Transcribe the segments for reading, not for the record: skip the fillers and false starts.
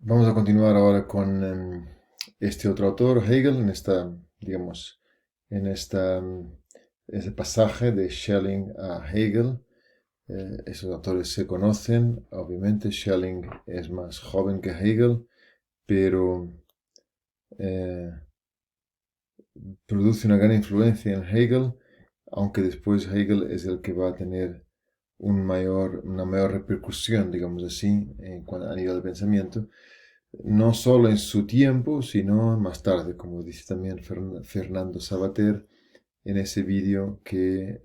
Vamos a continuar ahora con este otro autor, Hegel, digamos, ese pasaje de Schelling a Hegel. Esos autores se conocen, obviamente. Schelling es más joven que Hegel, pero eh, produce una gran influencia en Hegel, aunque después Hegel es el que va a tener una mayor repercusión, digamos así, a nivel de pensamiento, no solo en su tiempo, sino más tarde, como dice también Fernando Sabater en ese vídeo que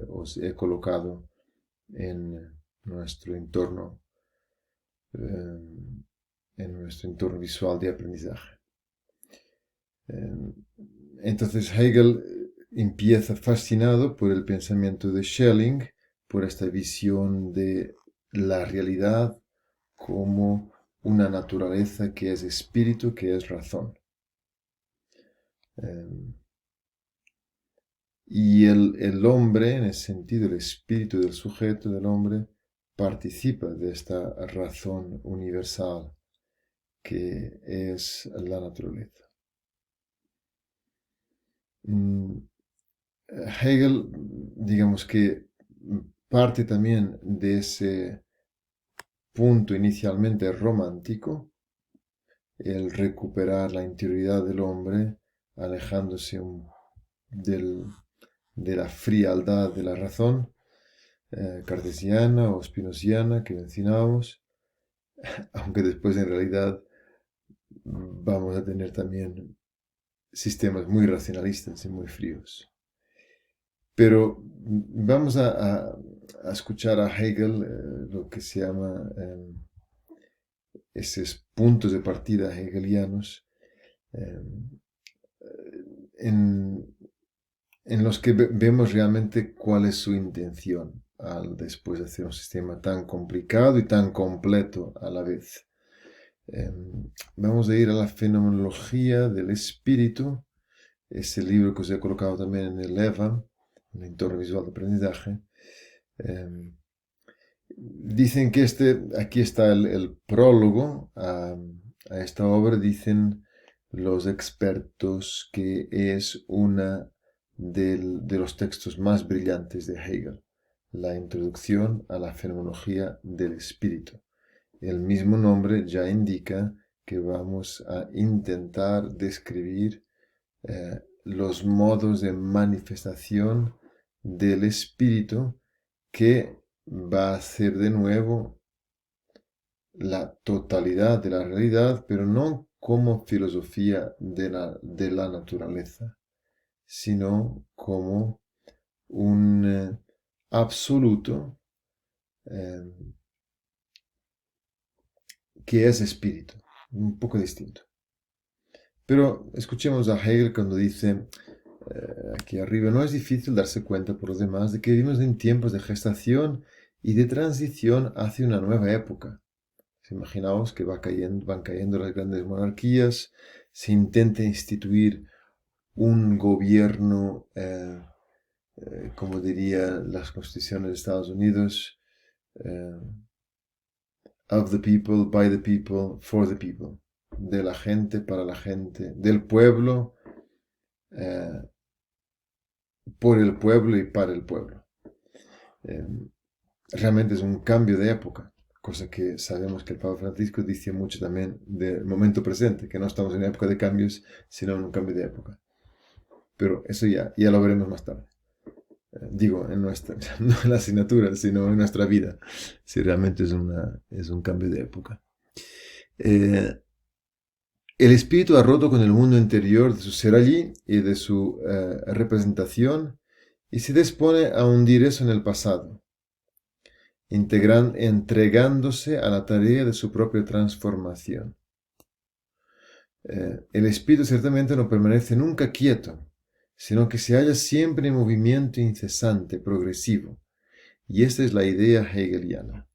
os he colocado en nuestro entorno, eh, en nuestro entorno visual de aprendizaje. Eh, entonces Hegel empieza fascinado por el pensamiento de Schelling, por esta visión de la realidad como una naturaleza que es espíritu, que es razón. Eh, y el hombre, en ese sentido, el espíritu del sujeto del hombre, participa de esta razón universal que es la naturaleza. Hegel, digamos que parte también de ese punto inicialmente romántico, el recuperar la interioridad del hombre, alejándose del, de la frialdad de la razón cartesiana o spinoziana que mencionábamos, aunque después en realidad vamos a tener también sistemas muy racionalistas y muy fríos. Pero vamos a escuchar a Hegel, lo que se llama esos puntos de partida hegelianos, eh, en, en los que vemos realmente cuál es su intención al después de hacer un sistema tan complicado y tan completo a la vez. Vamos a ir a la fenomenología del espíritu, ese libro que os he colocado también en el EVA, el entorno visual de aprendizaje. Dicen que aquí está el prólogo a esta obra, dicen los expertos que es una de los textos más brillantes de Hegel, la introducción a la fenomenología del espíritu. El mismo nombre ya indica que vamos a intentar describir los modos de manifestación del espíritu que va a ser de nuevo la totalidad de la realidad, pero no como filosofía de la naturaleza, sino como un absoluto eh, que es espíritu, un poco distinto. Pero escuchemos a Hegel cuando dice, aquí arriba, no es difícil darse cuenta por los demás de que vivimos en tiempos de gestación y de transición hacia una nueva época. Imaginaos que van cayendo las grandes monarquías, se intenta instituir un gobierno, como dirían las constituciones de Estados Unidos, eh, of the people, by the people, for the people, de la gente, para la gente, del pueblo, eh, por el pueblo y para el pueblo. Eh, realmente es un cambio de época, cosa que sabemos que el Papa Francisco dice mucho también del momento presente, que no estamos en una época de cambios, sino en un cambio de época. Pero eso ya lo veremos más tarde. Digo, no en la asignatura, sino en nuestra vida, si realmente es un cambio de época. El espíritu ha roto con el mundo interior de su ser allí y de su representación y se dispone a hundir eso en el pasado, entregándose a la tarea de su propia transformación. El espíritu ciertamente no permanece nunca quieto, sino que se halla siempre en movimiento incesante, progresivo. Y esta es la idea hegeliana.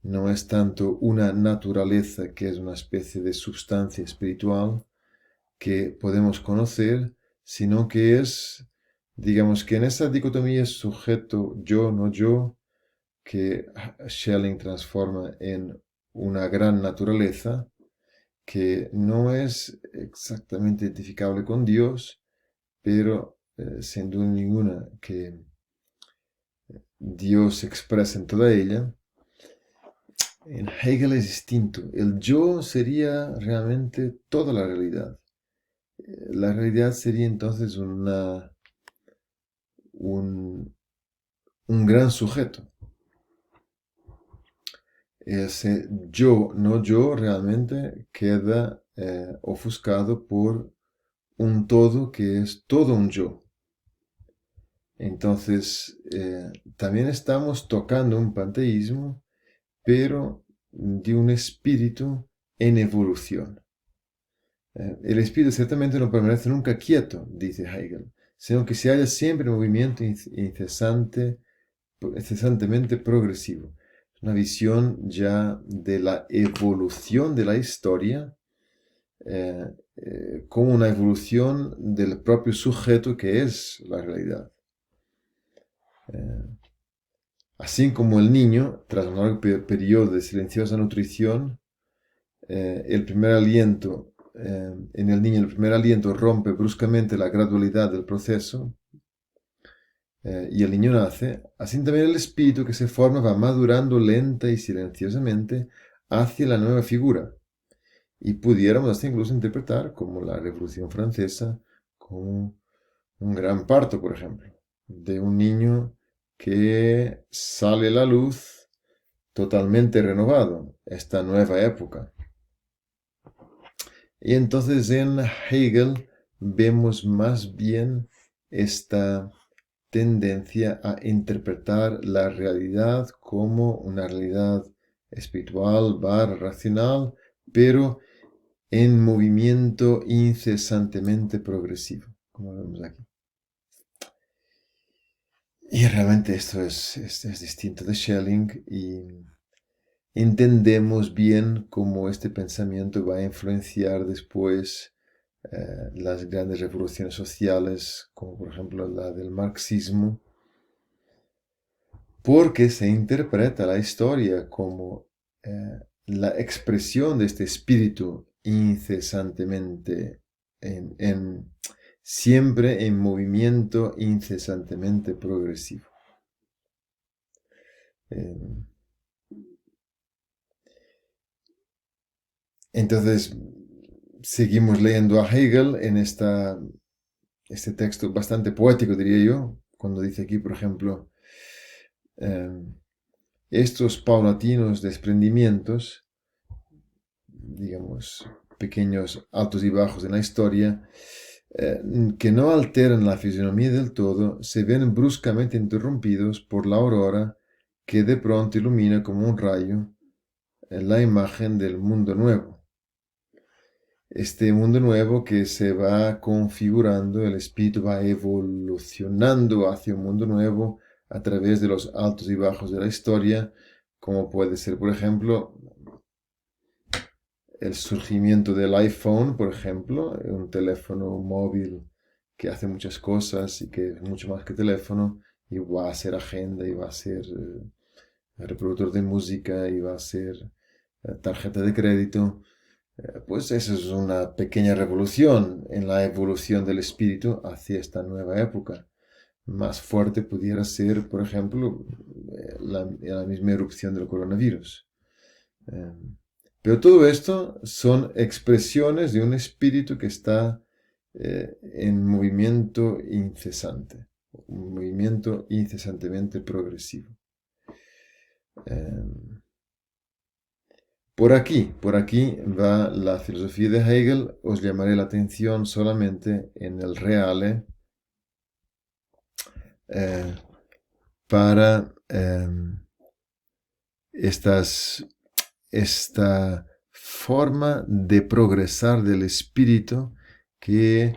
No es tanto una naturaleza que es una especie de sustancia espiritual que podemos conocer, sino que es, digamos que en esa dicotomía sujeto-yo, no yo, que Schelling transforma en una gran naturaleza, que no es exactamente identificable con Dios, pero sin duda ninguna que Dios se expresa en toda ella. En Hegel es distinto. El yo sería realmente toda la realidad. La realidad sería entonces un, un gran sujeto. Ese yo, no yo, realmente queda ofuscado por un todo que es todo un yo. Entonces, también estamos tocando un panteísmo, pero de un espíritu en evolución. El espíritu ciertamente no permanece nunca quieto, dice Hegel, sino que se halla siempre en movimiento incesantemente progresivo. Una visión ya de la evolución de la historia eh, como una evolución del propio sujeto que es la realidad. Eh, Así como el niño, tras un largo periodo de silenciosa nutrición, el primer aliento, en el niño el primer aliento rompe bruscamente la gradualidad del proceso y el niño nace, así también el espíritu que se forma va madurando lenta y silenciosamente hacia la nueva figura. Y pudiéramos hasta incluso interpretar como la Revolución Francesa, como un gran parto, por ejemplo, de un niño que sale a la luz totalmente renovado, esta nueva época. Y entonces en Hegel vemos más bien esta tendencia a interpretar la realidad como una realidad espiritual, racional, pero en movimiento incesantemente progresivo, como vemos aquí. Y realmente esto es distinto de Schelling y entendemos bien cómo este pensamiento va a influenciar después las grandes revoluciones sociales, como por ejemplo la del marxismo, porque se interpreta la historia como la expresión de este espíritu incesantemente, siempre en movimiento incesantemente progresivo. Eh, entonces, seguimos leyendo a Hegel en este texto bastante poético, diría yo, cuando dice aquí, por ejemplo, eh, estos paulatinos desprendimientos, digamos, pequeños altos y bajos en la historia, que no alteran la fisonomía del todo, se ven bruscamente interrumpidos por la aurora que de pronto ilumina como un rayo la imagen del mundo nuevo. Este mundo nuevo que se va configurando, el espíritu va evolucionando hacia un mundo nuevo a través de los altos y bajos de la historia, como puede ser, por ejemplo, el surgimiento del iPhone, por ejemplo, un teléfono móvil que hace muchas cosas y que es mucho más que teléfono, y va a ser agenda, y va a ser reproductor de música, y va a ser tarjeta de crédito. Pues eso es una pequeña revolución en la evolución del espíritu hacia esta nueva época. Más fuerte pudiera ser, por ejemplo, la misma erupción del coronavirus. Eh, pero todo esto son expresiones de un espíritu que está en movimiento incesante, un movimiento incesantemente progresivo. Eh, por aquí va la filosofía de Hegel. Os llamaré la atención solamente en el reale eh, para esta forma de progresar del espíritu que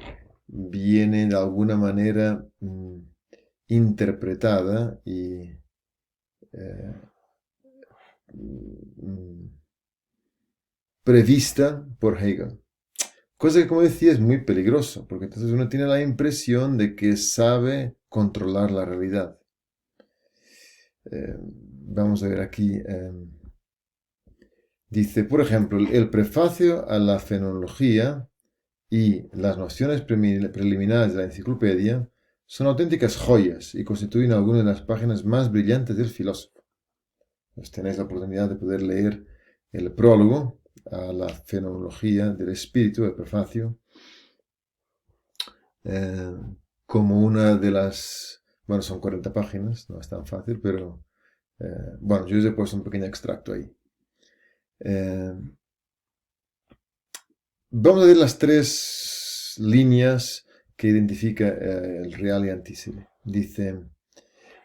viene de alguna manera interpretada y eh, mm, prevista por Hegel. Cosa que, como decía, es muy peligroso, porque entonces uno tiene la impresión de que sabe controlar la realidad. Vamos a ver aquí. Dice, por ejemplo, el prefacio a la fenomenología y las nociones preliminares de la enciclopedia son auténticas joyas y constituyen algunas de las páginas más brillantes del filósofo. Pues tenéis la oportunidad de poder leer el prólogo a la fenomenología del espíritu, el prefacio, eh, como una de las... Bueno, son 40 páginas, no es tan fácil, pero bueno, yo os he puesto un pequeño extracto ahí. Vamos a ver las tres líneas que identifica el Reale Antisili. Dice,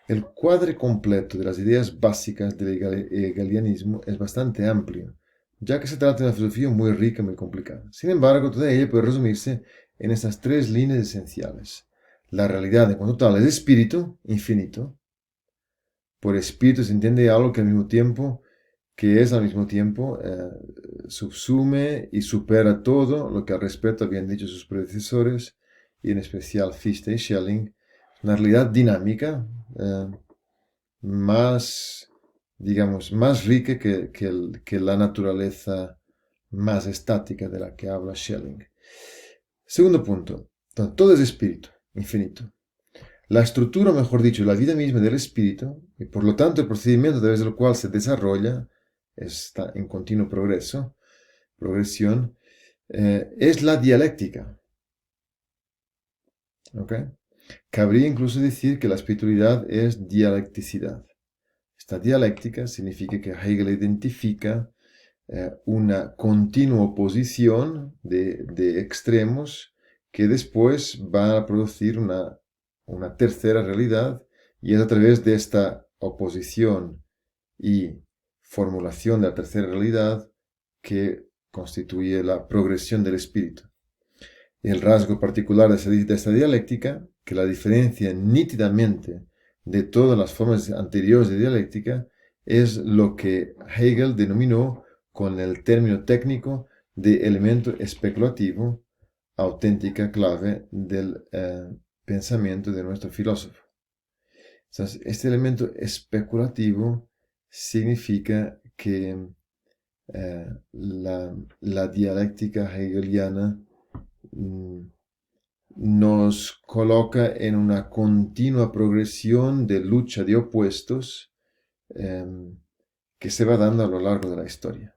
el cuadro completo de las ideas básicas del hegelianismo es bastante amplio, ya que se trata de una filosofía muy rica y muy complicada. Sin embargo, toda ella puede resumirse en estas tres líneas esenciales. La realidad en cuanto tal es espíritu, infinito. Por espíritu se entiende algo que es al mismo tiempo subsume y supera todo lo que al respecto habían dicho sus predecesores, y en especial Fichte y Schelling, una realidad dinámica, más, digamos, más rica que la naturaleza más estática de la que habla Schelling. Segundo punto, todo es espíritu, infinito. La estructura, o mejor dicho, la vida misma del espíritu, y por lo tanto el procedimiento a través del cual se desarrolla, está en continuo progresión, es la dialéctica. ¿Okay? Cabría incluso decir que la espiritualidad es dialecticidad. Esta dialéctica significa que Hegel identifica una continua oposición de extremos que después van a producir una tercera realidad, y es a través de esta oposición y formulación de la tercera realidad que constituye la progresión del espíritu. El rasgo particular de esta dialéctica, que la diferencia nítidamente de todas las formas anteriores de dialéctica, es lo que Hegel denominó con el término técnico de elemento especulativo, auténtica clave del pensamiento de nuestro filósofo. Entonces, este elemento especulativo significa que la dialéctica hegeliana nos coloca en una continua progresión de lucha de opuestos que se va dando a lo largo de la historia.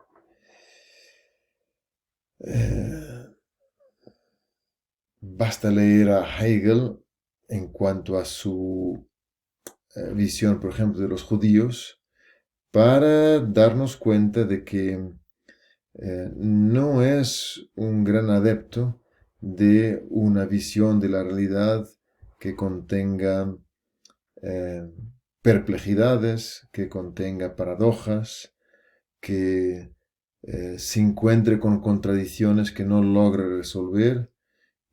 Basta leer a Hegel en cuanto a su visión, por ejemplo, de los judíos, para darnos cuenta de que no es un gran adepto de una visión de la realidad que contenga perplejidades, que contenga paradojas, que se encuentre con contradicciones que no logre resolver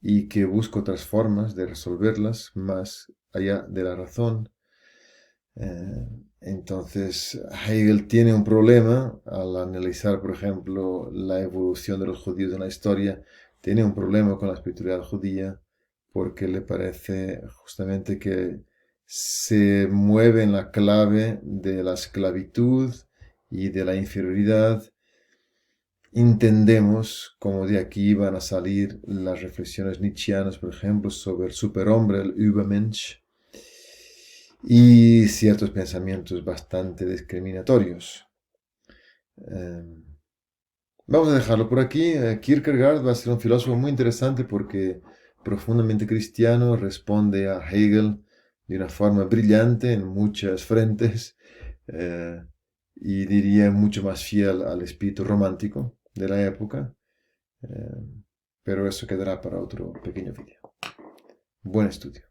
y que busque otras formas de resolverlas más allá de la razón. Entonces, Hegel tiene un problema al analizar, por ejemplo, la evolución de los judíos en la historia. Tiene un problema con la espiritualidad judía porque le parece justamente que se mueve en la clave de la esclavitud y de la inferioridad. Entendemos cómo de aquí van a salir las reflexiones nietzscheanas, por ejemplo, sobre el superhombre, el Übermensch, y ciertos pensamientos bastante discriminatorios. Vamos a dejarlo por aquí. Kierkegaard va a ser un filósofo muy interesante porque profundamente cristiano, responde a Hegel de una forma brillante en muchas frentes, y diría mucho más fiel al espíritu romántico de la época, pero eso quedará para otro pequeño vídeo. Buen estudio.